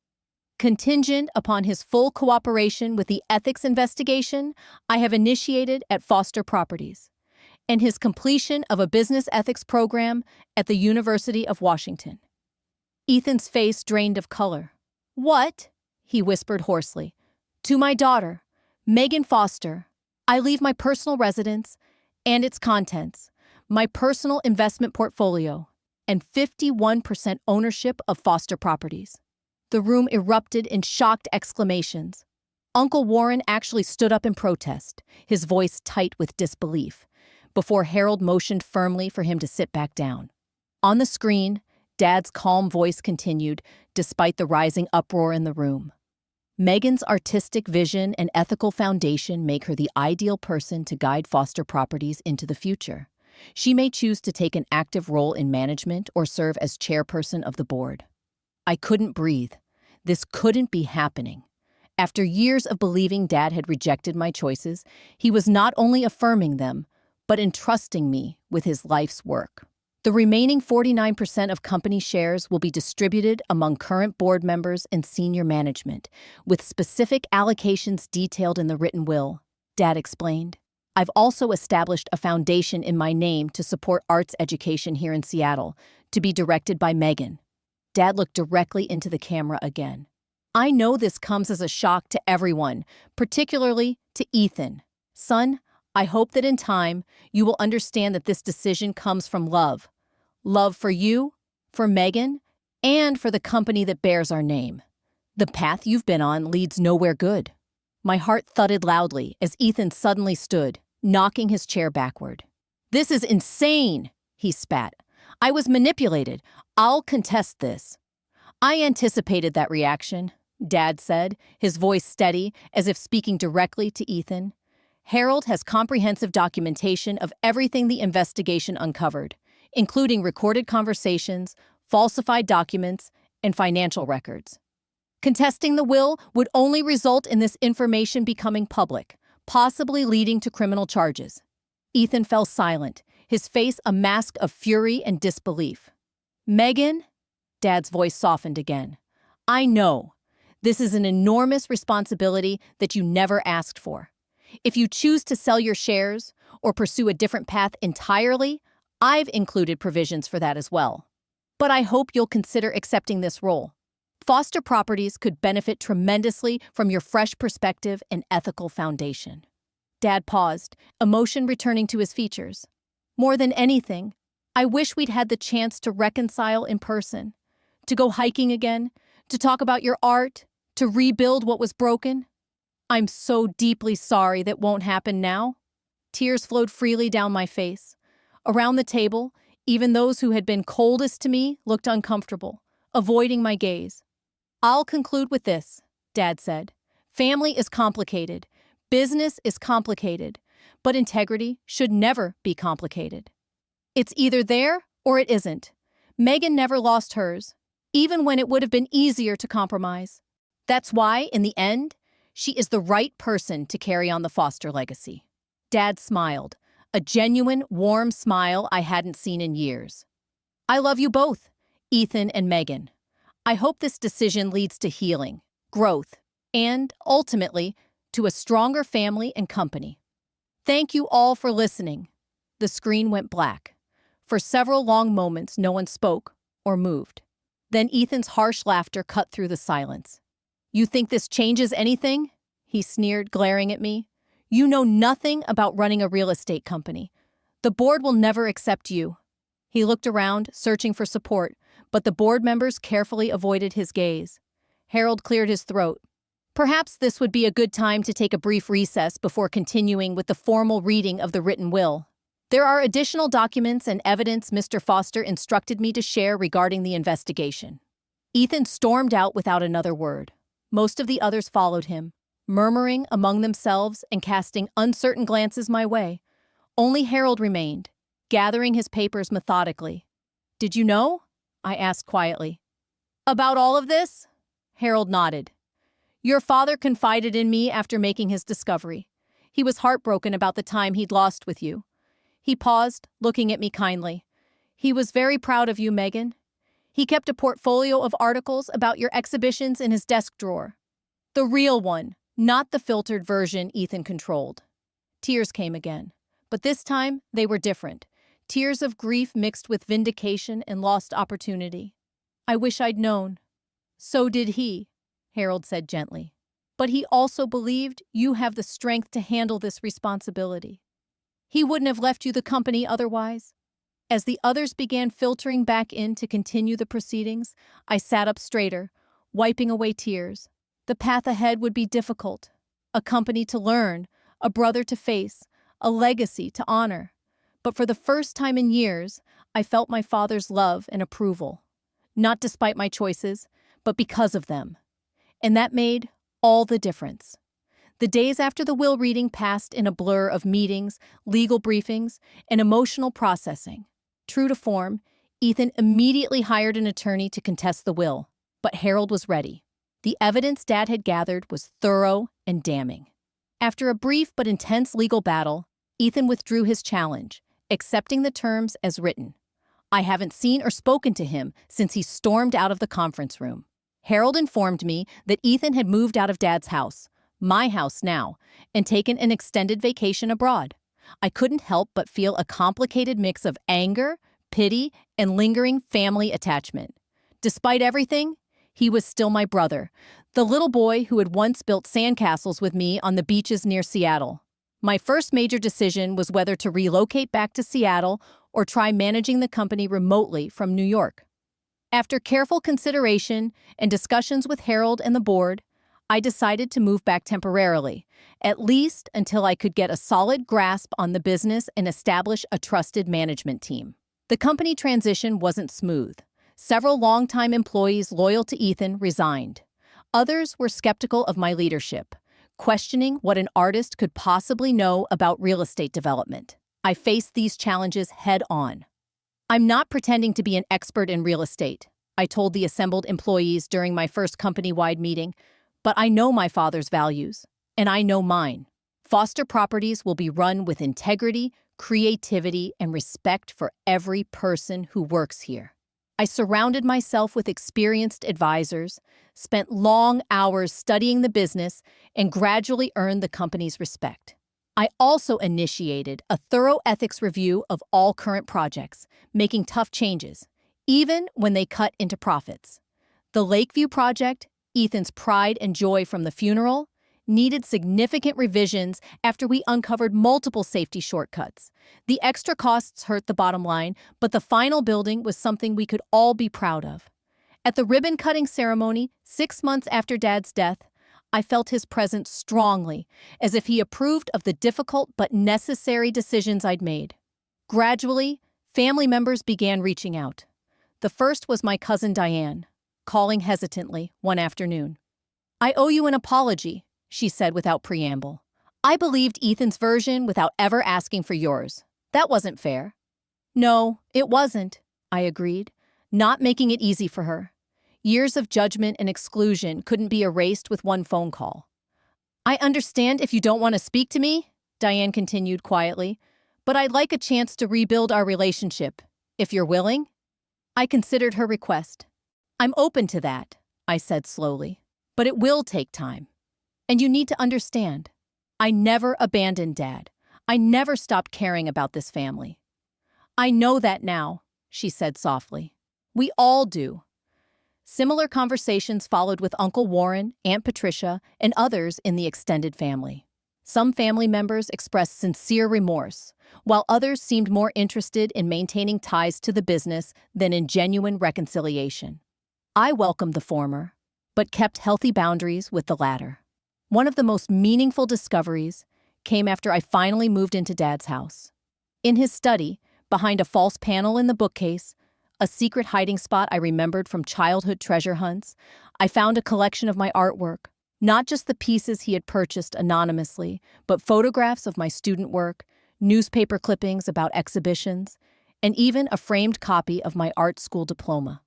[SPEAKER 1] Contingent upon his full cooperation with the ethics investigation I have initiated at Foster Properties, and his completion of a business ethics program at the University of Washington." Ethan's face drained of color. "What?" he whispered hoarsely. "To my daughter, Megan Foster, I leave my personal residence and its contents, my personal investment portfolio, and 51% ownership of Foster Properties." The room erupted in shocked exclamations. Uncle Warren actually stood up in protest, his voice tight with disbelief, before Harold motioned firmly for him to sit back down. On the screen, Dad's calm voice continued, despite the rising uproar in the room. "Megan's artistic vision and ethical foundation make her the ideal person to guide Foster Properties into the future. She may choose to take an active role in management or serve as chairperson of the board." I couldn't breathe. This couldn't be happening. After years of believing Dad had rejected my choices, he was not only affirming them, but entrusting me with his life's work. The remaining 49% of company shares will be distributed among current board members and senior management, with specific allocations detailed in the written will, Dad explained. "I've also established a foundation in my name to support arts education here in Seattle, to be directed by Megan." Dad looked directly into the camera again. I know this comes as a shock to everyone, particularly to Ethan. Son, I hope that in time you will understand that this decision comes from love. Love for you, for Megan, and for the company that bears our name. The path you've been on leads nowhere good. My heart thudded loudly as Ethan suddenly stood, knocking his chair backward. This is insane, he spat. I was manipulated. I'll contest this. I anticipated that reaction, Dad said, his voice steady, as if speaking directly to Ethan. Harold has comprehensive documentation of everything the investigation uncovered, including recorded conversations, falsified documents, and financial records. Contesting the will would only result in this information becoming public, possibly leading to criminal charges. Ethan fell silent, his face a mask of fury and disbelief. Megan, Dad's voice softened again. I know. This is an enormous responsibility that you never asked for. If you choose to sell your shares or pursue a different path entirely, I've included provisions for that as well. But I hope you'll consider accepting this role. Foster Properties could benefit tremendously from your fresh perspective and ethical foundation. Dad paused, emotion returning to his features. More than anything, I wish we'd had the chance to reconcile in person, to go hiking again, to talk about your art, to rebuild what was broken. I'm so deeply sorry that won't happen now. Tears flowed freely down my face. Around the table, even those who had been coldest to me looked uncomfortable, avoiding my gaze. I'll conclude with this, Dad said. Family is complicated. Business is complicated. But integrity should never be complicated. It's either there or it isn't. Megan never lost hers, even when it would have been easier to compromise. That's why, in the end, she is the right person to carry on the Foster legacy. Dad smiled, a genuine, warm smile I hadn't seen in years. I love you both, Ethan and Megan. I hope this decision leads to healing, growth, and, ultimately, to a stronger family and company. Thank you all for listening. The screen went black. For several long moments, no one spoke or moved. Then Ethan's harsh laughter cut through the silence. You think this changes anything? He sneered, glaring at me. You know nothing about running a real estate company. The board will never accept you. He looked around, searching for support, but the board members carefully avoided his gaze. Harold cleared his throat. Perhaps this would be a good time to take a brief recess before continuing with the formal reading of the written will. There are additional documents and evidence Mr. Foster instructed me to share regarding the investigation. Ethan stormed out without another word. Most of the others followed him, murmuring among themselves and casting uncertain glances my way. Only Harold remained, gathering his papers methodically. Did you know? I asked quietly. About all of this? Harold nodded. Your father confided in me after making his discovery. He was heartbroken about the time he'd lost with you. He paused, looking at me kindly. He was very proud of you, Megan. He kept a portfolio of articles about your exhibitions in his desk drawer. The real one, not the filtered version Ethan controlled. Tears came again, but this time they were different. Tears of grief mixed with vindication and lost opportunity. I wish I'd known. So did he, Harold said gently. But he also believed you have the strength to handle this responsibility. He wouldn't have left you the company otherwise. As the others began filtering back in to continue the proceedings, I sat up straighter, wiping away tears. The path ahead would be difficult. A company to learn, a brother to face, a legacy to honor. But for the first time in years, I felt my father's love and approval. Not despite my choices, but because of them. And that made all the difference. The days after the will reading passed in a blur of meetings, legal briefings, and emotional processing. True to form, Ethan immediately hired an attorney to contest the will, but Harold was ready. The evidence Dad had gathered was thorough and damning. After a brief but intense legal battle, Ethan withdrew his challenge, accepting the terms as written. I haven't seen or spoken to him since he stormed out of the conference room. Harold informed me that Ethan had moved out of Dad's house, my house now, and taken an extended vacation abroad. I couldn't help but feel a complicated mix of anger, pity, and lingering family attachment. Despite everything, he was still my brother, the little boy who had once built sandcastles with me on the beaches near Seattle. My first major decision was whether to relocate back to Seattle or try managing the company remotely from New York. After careful consideration and discussions with Harold and the board, I decided to move back temporarily, at least until I could get a solid grasp on the business and establish a trusted management team. The company transition wasn't smooth. Several longtime employees loyal to Ethan resigned. Others were skeptical of my leadership, questioning what an artist could possibly know about real estate development. I faced these challenges head-on. "I'm not pretending to be an expert in real estate," I told the assembled employees during my first company-wide meeting, "but I know my father's values, and I know mine. Foster Properties will be run with integrity, creativity, and respect for every person who works here." I surrounded myself with experienced advisors, spent long hours studying the business, and gradually earned the company's respect. I also initiated a thorough ethics review of all current projects, making tough changes, even when they cut into profits. The Lakeview project, Ethan's pride and joy from the funeral, needed significant revisions after we uncovered multiple safety shortcuts. The extra costs hurt the bottom line, but the final building was something we could all be proud of. At the ribbon-cutting ceremony, 6 months after Dad's death, I felt his presence strongly, as if he approved of the difficult but necessary decisions I'd made. Gradually, family members began reaching out. The first was my cousin Diane, calling hesitantly one afternoon. "I owe you an apology," she said without preamble. "I believed Ethan's version without ever asking for yours. That wasn't fair." "No, it wasn't," I agreed, not making it easy for her. Years of judgment and exclusion couldn't be erased with one phone call. "I understand if you don't want to speak to me," Diane continued quietly, "but I'd like a chance to rebuild our relationship, if you're willing." I considered her request. "I'm open to that," I said slowly, "but it will take time. And you need to understand, I never abandoned Dad. I never stopped caring about this family." "I know that now," she said softly. "We all do." Similar conversations followed with Uncle Warren, Aunt Patricia, and others in the extended family. Some family members expressed sincere remorse, while others seemed more interested in maintaining ties to the business than in genuine reconciliation. I welcomed the former, but kept healthy boundaries with the latter. One of the most meaningful discoveries came after I finally moved into Dad's house. In his study, behind a false panel in the bookcase, a secret hiding spot I remembered from childhood treasure hunts, I found a collection of my artwork, not just the pieces he had purchased anonymously, but photographs of my student work, newspaper clippings about exhibitions, and even a framed copy of my art school diploma.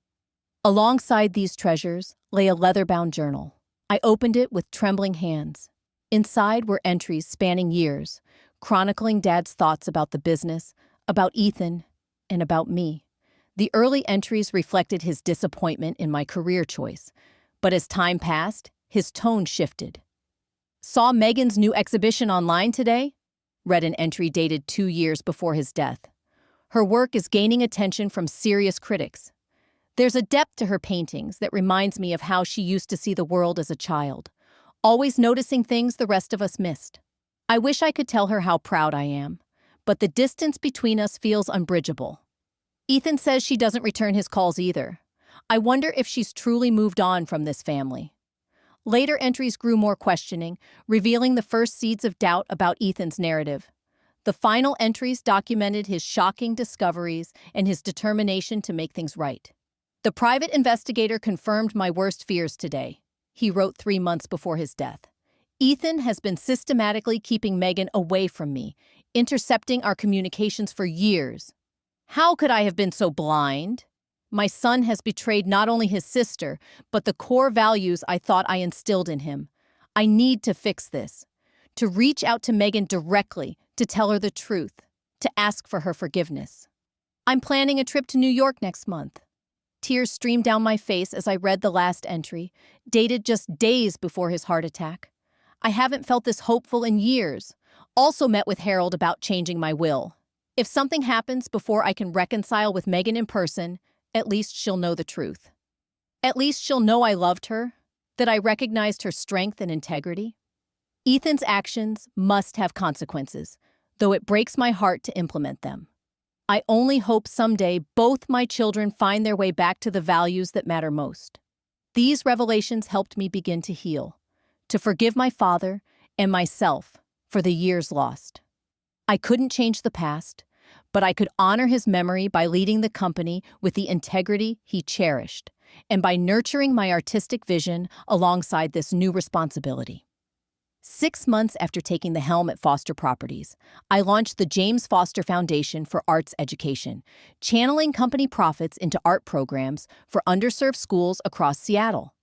[SPEAKER 1] Alongside these treasures lay a leather-bound journal. I opened it with trembling hands. Inside were entries spanning years, chronicling Dad's thoughts about the business, about Ethan, and about me. The early entries reflected his disappointment in my career choice, but as time passed, his tone shifted. "Saw Megan's new exhibition online today?" read an entry dated 2 years before his death. "Her work is gaining attention from serious critics. There's a depth to her paintings that reminds me of how she used to see the world as a child, always noticing things the rest of us missed. I wish I could tell her how proud I am, but the distance between us feels unbridgeable. Ethan says she doesn't return his calls either. I wonder if she's truly moved on from this family." Later entries grew more questioning, revealing the first seeds of doubt about Ethan's narrative. The final entries documented his shocking discoveries and his determination to make things right. "The private investigator confirmed my worst fears today," he wrote 3 months before his death. "Ethan has been systematically keeping Megan away from me, intercepting our communications for years. How could I have been so blind? My son has betrayed not only his sister, but the core values I thought I instilled in him. I need to fix this, to reach out to Megan directly, to tell her the truth, to ask for her forgiveness. I'm planning a trip to New York next month." Tears streamed down my face as I read the last entry, dated just days before his heart attack. "I haven't felt this hopeful in years. Also met with Harold about changing my will. If something happens before I can reconcile with Megan in person, at least she'll know the truth." At least she'll know I loved her, that I recognized her strength and integrity. Ethan's actions must have consequences, though it breaks my heart to implement them. I only hope someday both my children find their way back to the values that matter most. These revelations helped me begin to heal, to forgive my father and myself for the years lost. I couldn't change the past, but I could honor his memory by leading the company with the integrity he cherished and by nurturing my artistic vision alongside this new responsibility. 6 months after taking the helm at Foster Properties, I launched the James Foster Foundation for Arts Education, channeling company profits into art programs for underserved schools across Seattle.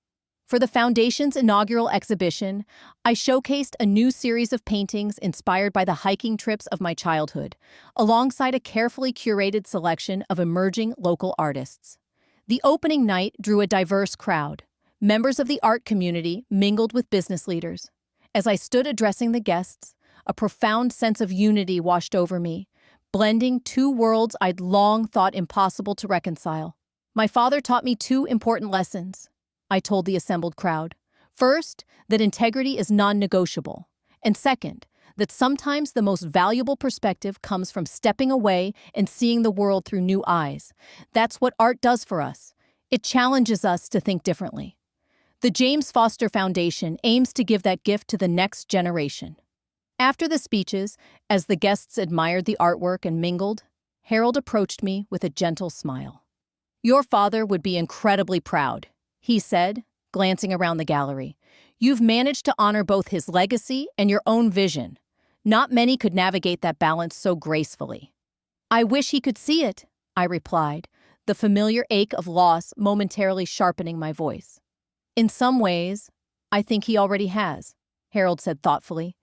[SPEAKER 1] For the Foundation's inaugural exhibition, I showcased a new series of paintings inspired by the hiking trips of my childhood, alongside a carefully curated selection of emerging local artists. The opening night drew a diverse crowd. Members of the art community mingled with business leaders. As I stood addressing the guests, a profound sense of unity washed over me, blending two worlds I'd long thought impossible to reconcile. My father taught me 2 important lessons, I told the assembled crowd. First, that integrity is non-negotiable. And second, that sometimes the most valuable perspective comes from stepping away and seeing the world through new eyes. That's what art does for us. It challenges us to think differently. The James Foster Foundation aims to give that gift to the next generation. After the speeches, as the guests admired the artwork and mingled, Harold approached me with a gentle smile. "Your father would be incredibly proud," he said, glancing around the gallery. "You've managed to honor both his legacy and your own vision. Not many could navigate that balance so gracefully." "I wish he could see it," I replied, the familiar ache of loss momentarily sharpening my voice. "In some ways, I think he already has," Harold said thoughtfully.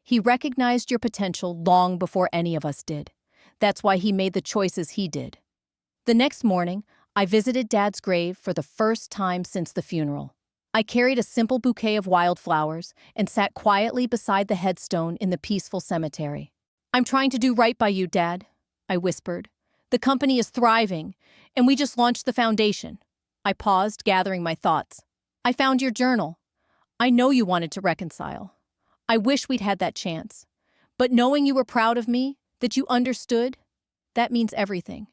[SPEAKER 1] "He recognized your potential long before any of us did. That's why he made the choices he did." The next morning, I visited Dad's grave for the first time since the funeral. I carried a simple bouquet of wildflowers and sat quietly beside the headstone in the peaceful cemetery. "I'm trying to do right by you, Dad," I whispered. "The company is thriving, and we just launched the foundation." I paused, gathering my thoughts. "I found your journal. I know you wanted to reconcile. I wish we'd had that chance. But knowing you were proud of me, that you understood, that means everything."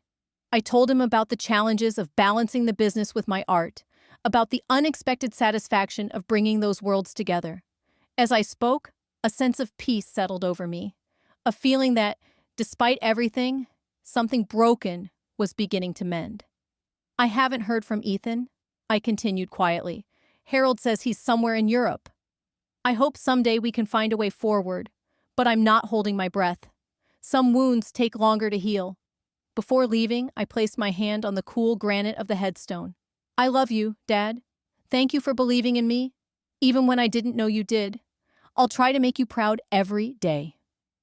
[SPEAKER 1] I told him about the challenges of balancing the business with my art, about the unexpected satisfaction of bringing those worlds together. As I spoke, a sense of peace settled over me, a feeling that, despite everything, something broken was beginning to mend. "I haven't heard from Ethan," I continued quietly. "Harold says he's somewhere in Europe. I hope someday we can find a way forward, but I'm not holding my breath. Some wounds take longer to heal." Before leaving, I placed my hand on the cool granite of the headstone. "I love you, Dad. Thank you for believing in me, even when I didn't know you did. I'll try to make you proud every day."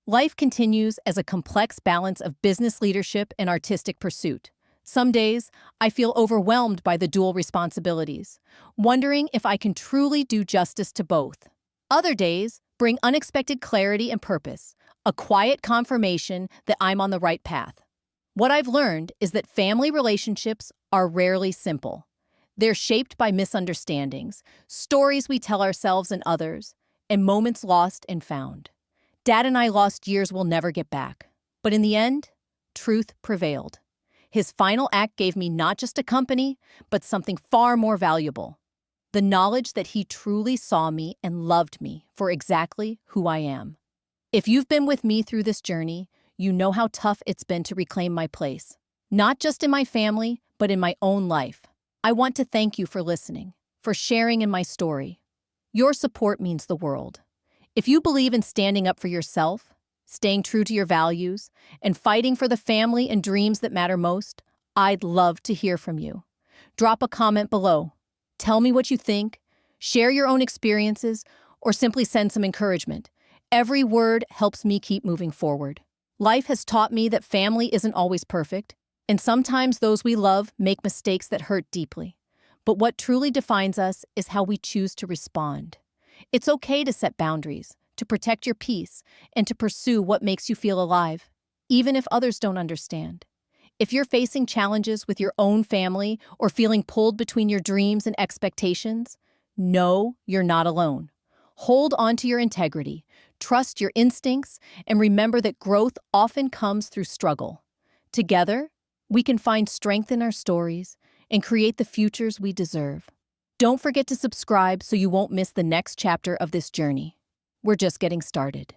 [SPEAKER 1] Life continues as a complex balance of business leadership and artistic pursuit. Some days, I feel overwhelmed by the dual responsibilities, wondering if I can truly do justice to both. Other days bring unexpected clarity and purpose, a quiet confirmation that I'm on the right path. What I've learned is that family relationships are rarely simple. They're shaped by misunderstandings, stories we tell ourselves and others, and moments lost and found. Dad and I lost years we'll never get back. But in the end, truth prevailed. His final act gave me not just a company, but something far more valuable: the knowledge that he truly saw me and loved me for exactly who I am. If you've been with me through this journey, you know how tough it's been to reclaim my place, not just in my family, but in my own life. I want to thank you for listening, for sharing in my story. Your support means the world. If you believe in standing up for yourself, staying true to your values, and fighting for the family and dreams that matter most, I'd love to hear from you. Drop a comment below. Tell me what you think, share your own experiences, or simply send some encouragement. Every word helps me keep moving forward. Life has taught me that family isn't always perfect, and sometimes those we love make mistakes that hurt deeply. But what truly defines us is how we choose to respond. It's okay to set boundaries, to protect your peace, and to pursue what makes you feel alive, even if others don't understand. If you're facing challenges with your own family or feeling pulled between your dreams and expectations, know you're not alone. Hold on to your integrity, trust your instincts, and remember that growth often comes through struggle. Together, we can find strength in our stories and create the futures we deserve. Don't forget to subscribe so you won't miss the next chapter of this journey. We're just getting started.